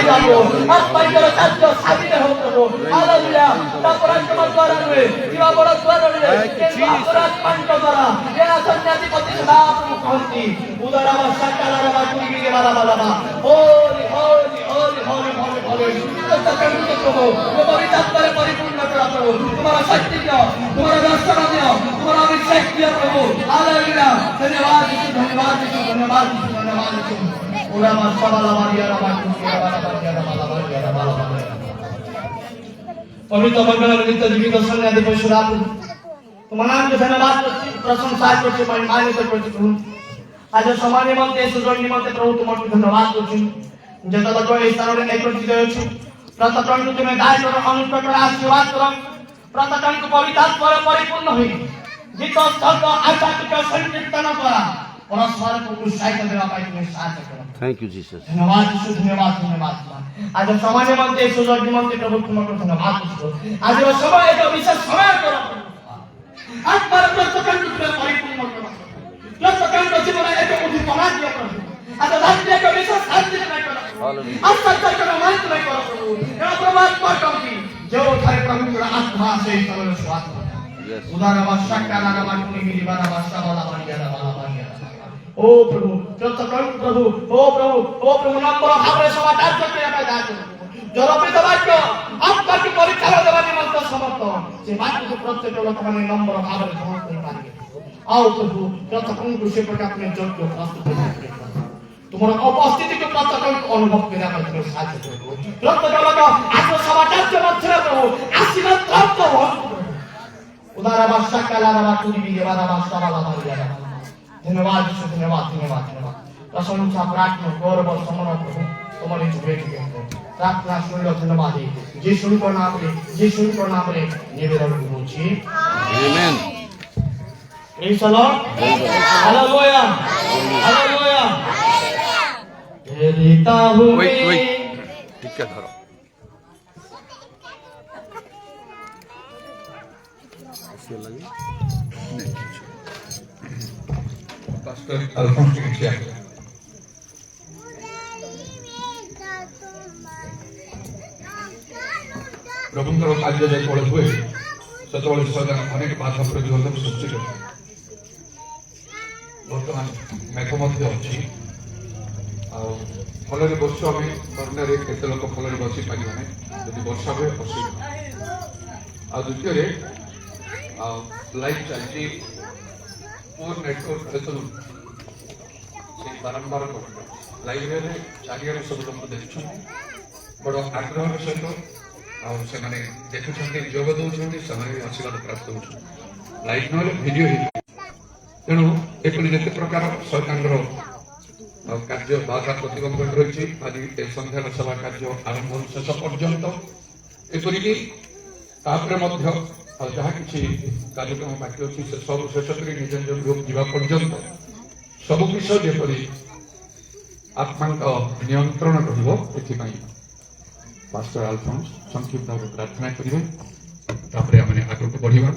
যাবো আপনাদের কার্য সাবিতে হোক প্রভু হালেলুয়া তারপর তোমার দ্বারা নয় কিবা বড় দ্বারা নয় অপরাধ পান্ত দ্বারা এরা সন্ন্যাসী প্রতিষ্ঠা কহন্তি উদারা সাকালা বাবা কুড়ি বাবা বাবা হোলি হোলি হোলি হোলি হোলি হোলি সত্যকে প্রভু তোমার তাত্পরে পরিপূর্ণ করা প্রভু তোমার শক্তি দিও তোমার দর্শন দিও তোমার অভিষেক দিও প্রভু হালেলুয়া ধন্যবাদ যিশু ধন্যবাদ যিশু ধন্যবাদ যিশু ধন্যবাদ যিশু ওরা মাশাআল্লাহ মারিয়া রাবা কুড়ি বাবা বাবা पवित्र मंगल नित्य जीवित सन्यासी परशुराम तुम्हारा नाम के धन्यवाद प्रशंसा करते महिमान्वित करते प्रभु आज समान निमंते सुजन निमंते प्रभु तुम्हारे धन्यवाद करछी जत लोक ए स्थान रे एकत्रित होछु प्रत्येक को तुम्हें दाय करो अनुग्रह करो आशीर्वाद करो प्रत्येक को पवित्र आत्मा परिपूर्ण होई गीत शब्द आध्यात्मिक संकीर्तन द्वारा परस्पर को उत्साहित देवा पाई तुम्हें साथ करो थैंक यू जीसस धन्यवाद यीशु धन्यवाद धन्यवाद आज सामान्य मंत्र सुजन निमंते प्रभु तुम्हारे धन्यवाद करछो आज वो समय एक विशेष समय करो आत्मा प्रत्येक को तुम्हें परिपूर्ण करो प्रत्येक को जीवन एक उठी बना दियो प्रभु आज रात्रि एक विशेष शांति में करो आज सत्य का मान में करो प्रभु ये परमात्मा की जो थारे प्रभु का आत्मा से सर्व स्वाद उदार भाषा का नाम मानने की दीवाना भाषा वाला बनिया ओ प्रभु ओ प्रभु नंबर भावरे समाचार करते हैं दास जो रपित वाक्य आपका की परीक्षा देवा निमंत्रण समर्थ से वाक्य को प्रत्येक लोक माने नंबर भावरे समर्थ कर पाएंगे आओ प्रभु प्रत्येक को से प्रकार में योग्य प्रस्तुत करें तुम्हारा उपस्थिति के प्रत्येक को अनुभव करना करते साथ करो प्रत्येक लोक आज समाचार के मध्य प्रभु आशीर्वाद प्राप्त हो उदार भाषा का लारा टूरी भी वाला भाषा वाला मारिया धन्यवाद यीशु धन्यवाद धन्यवाद धन्यवाद प्रशंसा प्रार्थना गौरव सम्मान प्रभु तुम्हारे जुड़े चुके हैं प्रार्थना सुन लो धन्यवाद यीशु के नाम रे निवेदन करूंगी आमेन praise the Lord hallelujah hallelujah देता हूं वेट ठीक है धरो ऐसे लगे नहीं Pastor Alfonso Gutiérrez. प्रभुଙ୍କର କାର୍ଯ୍ୟ ଯେତେବେଳେ ହୁଏ ସେତେବେଳେ ସଦାନ ଅନେକ ବାଧା ପ୍ରତିବନ୍ଧକ ସୃଷ୍ଟି କରେ ବର୍ତ୍ତମାନ ମେଘ ମଧ୍ୟ ଅଛି ଆଉ ଫଳରେ ବର୍ଷ ଆମେ କର୍ଣ୍ଣରେ କେତେ ଲୋକ ଫଳରେ ବସି ପାରିବା ନାହିଁ ଯଦି ବର୍ଷା ହୁଏ ଅସୁବିଧା ଆଉ ଦ୍ୱିତୀୟରେ ଆଉ ଲାଇଟ୍ ଚାଲିଛି और नेटवर्क हेतु से बारंबार लाइब्रेरी चारियारे सब लोग देखुं बड़ आग्रह सहित से देखुं जोग दौरान से आशीर्वाद प्राप्त हो लाइट ना भिडियो तेणु एपरी जिते प्रकार सरकार कार्य बाधा प्रतिबंधक रही आज सन्ध्यार सभा कार्य आरंभ शेष पर्यंत एपरिक जहाँ किसी कार्यक्रम बाकी अच्छी से सब शेष कर निज निज ग्रुप जावा पर्यंत सब विषय जेपरी आत्मा नियंत्रण रही पास्टर अल्फोंस संक्षिप्त भाव प्रार्थना करेंगे आगे को बढ़ा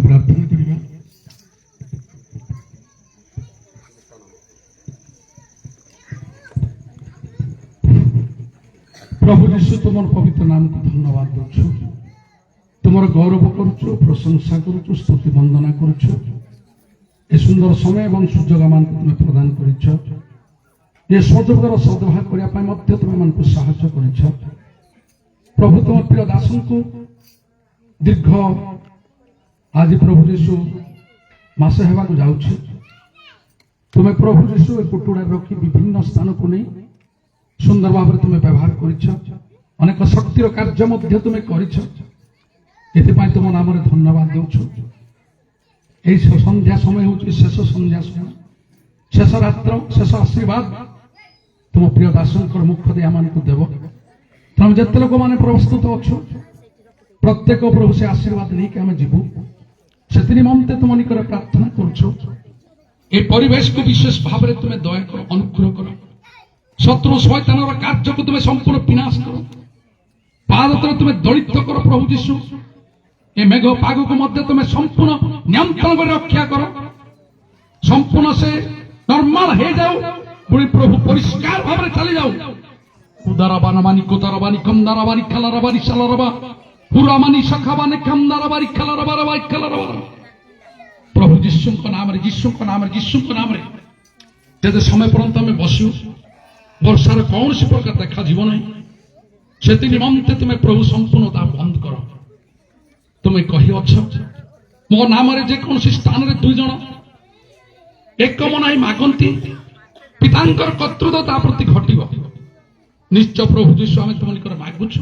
प्रार्थना करिबा प्रभु यीशु तुम पवित्र नाम को धन्यवाद दौछु तुम गौरव करुछु प्रशंसा करुछु स्तुति वंदना करुछु ए सुंदर समय एवं सुजोग मान तुम प्रदान करिछ ये सुजोगर सद्भाव करिया पय मध्य तुम मन को साहाय्य करिछ प्रभु तुम प्रिय दासन को दीर्घ आज प्रभु यीशु मासे हेबा को जाउछि तुम्हें प्रभु यीशु ए कुटुड़ा रखी विभिन्न स्थान को नहीं सुंदर भाव तुम्हें व्यवहार करिछ अनेक शक्तिर कार्य मध्य तुम्हें करिछ एथिपाई तुम नाम रे धन्यवाद देउछु एई संध्या समय होछि शेष संध्या समय शेष रात्र शेष आशीर्वाद तुम प्रिय दासनकर मुख दे आमान को देव तुम जते लोक माने प्रस्तुत अछु प्रत्येक प्रभु से आशीर्वाद नहीं कि आम जीवु से निमंते तुम निकट प्रार्थना करुछ ए परिवेश को विशेष भाव में तुम्हें दया कर अनुग्रह कर शत्रु शैतानर कार्य को तुम्हें संपूर्ण विनाश कर पाद तले तुम्हें दलित कर प्रभु यीशु ए मेघ पागक मध्य तुम्हें संपूर्ण नियंत्रण कर रक्षा करो संपूर्ण से नॉर्मल हो जाओ पुणी प्रभु परिष्कार भाव में चली जाओ उदाराबाना मानी कोदाराबानी कमदाराबानी खलाराबानी शालाराबा पुरामानी सखाबानी कमदाराबानी खलाराबाराबाई खलाराबारा प्रभु जिसु नाम रे जदि समय पर्यंत आम बसु वर्षार कौन सी प्रकार देखा ना से निमंते तुम्हें प्रभु संपूर्णता बंद कर तुम्हें कही मो नाम जेकोसी स्थान में दुई जन एक मनाई मागंती पितांकर कर्तृत्व प्रति घटव निश्चय प्रभु जीशु आम तुम निकट मागुछु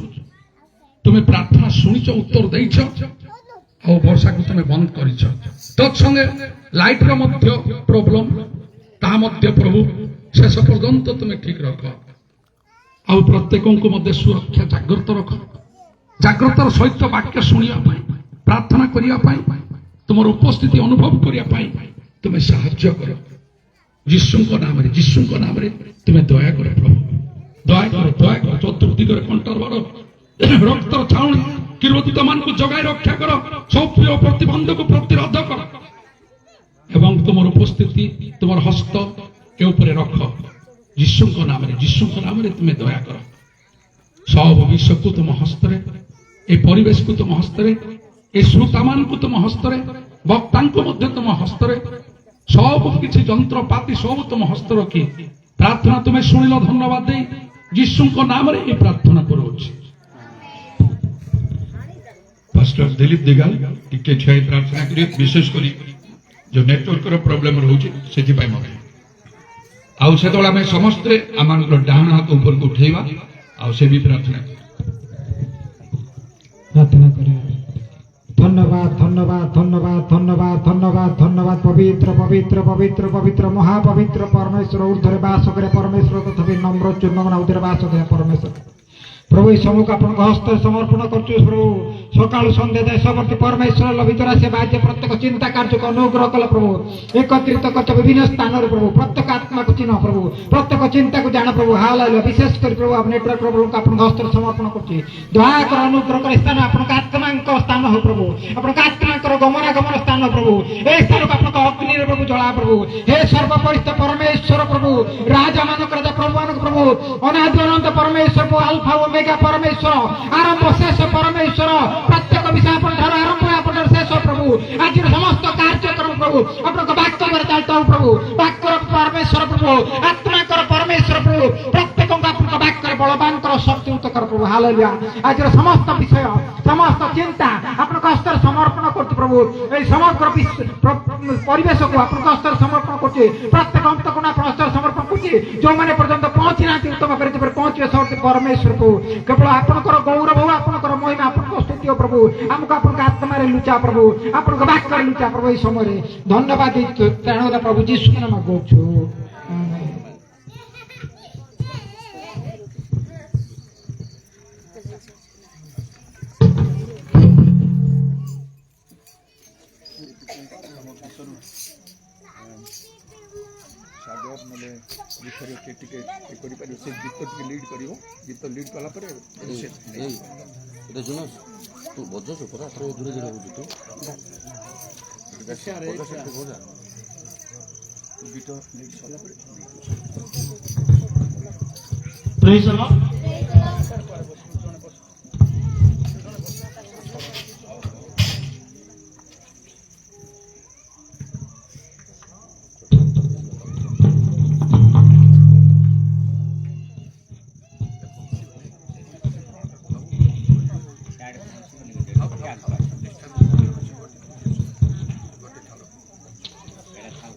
तुम्हें प्रार्थना शुणीच उत्तर देच और वर्षा को तुम्हें बंद कर तत्संगे लाइट प्रोब्लेम प्रभु शेष पर्यंत तुम्हें ठीक रख आ प्रत्येक सुरक्षा जागृत रख जागृतर सहित वाक्य शुणा प्रार्थना करने तुम उपस्थिति अनुभव करने तुम्हें साहाय्य कर जीशु नाम तुम्हें दया कर प्रभु दया कर चतुर्दिगर कंटर बाड़ रक्तर छाउणी किरोधित मान को जगाई रक्षा कर सब प्रतिबंधक प्रतिरोध कर एवं तुम उपस्थिति तुम हस्त के ऊपर रख जीशु नाम तुम्हें दया कर सब विश्व को तुम हस्तरे ए परिवेश को तुम हस्तरे ए श्रोता मान को तुम हस्तरे वक्ता तुम हस्तरे सब किसी जंत्रपाति सब तुम हस्त रखी प्रार्थना तुम्हें शुणिल धन्यवाद दे जीशु नाम प्रार्थना करुच्छी पास्टर दिलीप दिगाल टिके छाई प्रार्थना करिए विशेषकर जो नेटवर्क रो प्रॉब्लम रहउची सेति पाई मगे आउ सेतोला में समस्त आमान डाहन हाथ ऊपर को उठेवा आउ से भी प्रार्थना करिए धन्यवाद धन्यवाद धन्यवाद धन्यवाद धन्यवाद धन्यवाद पवित्र पवित्र पवित्र पवित्र महापवित्र परमेश्वर ऊर्ध्वरे वास करे परमेश्वर तथा नम्र चूर्णमना उदरे वास करे परमेश्वर प्रभु इस समूह आपण हस्त समर्पण करछु प्रभु सकाळ संध्या देशवर्ती परमेश्वर लभितरा से बाध्य प्रत्येक चिंता कार्य को अनुग्रह कल प्रभु एकत्रित कर विभिन्न स्थान प्रभु प्रत्येक आत्मा को चिन्ह प्रभु प्रत्येक चिंता को जान प्रभु हालेलुया विशेष कर प्रभु आप नेटवर्क प्रभु को आपण हस्त समर्पण करछि दया कर अनुग्रह कर स्थान आपण आत्मा को स्थान हो प्रभु आपण आत्मा को गमनागमन स्थान प्रभु ए स्थान को आपण अग्नि प्रभु जला प्रभु हे सर्वपरिस्थ परमेश्वर प्रभु राजा मानक राजा प्रभु मानक प्रभु अनादि अनंत परमेश्वर को अल्फा ओमेगा परमेश्वर आरंभ शेष परमेश्वर प्रत्येक विषय आरंभ आप शेष प्रभु आज समस्त कार्यक्रम प्रभु आपको वाक्य कर चलता प्रभु वाक्य परमेश्वर प्रभु आत्मा कर परमेश्वर प्रभु प्रत्येक आपको वाक्य बलवान कर शक्तियुक्त कर प्रभु हालेलुया आज समस्त विषय समस्त चिंता आपको हस्तर समर्पण कर प्रभु ए समग्र परिवेश को आपको हस्तर समर्पण कर प्रत्येक अंत को हस्तर समर्पण कर जो मैंने पर्यंत पहुंची ना उत्तम कर पहुंचे सब परमेश्वर को केवल आपनकर गौरव आपनकर महिमा आपनकर स्तुति प्रभु हमको आपनकर आत्मा रे लुचा प्रभु आपनकर वाक्य रे लुचा प्रभु इस समय रे धन्यवाद तेणुदा प्रभु जीशु के नाम मागुछु लीड कला पर सुन तू बजस पूरा धीरे धीरे हो तू प्रेज द लॉर्ड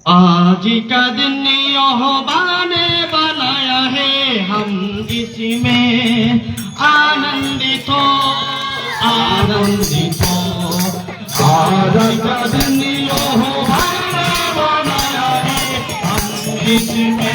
आज का दिन यहोवा ने बनाया है हम इसमें आनंदित हो आनंदित हो आज का दिन यहोवा ने बनाया है हम इसमें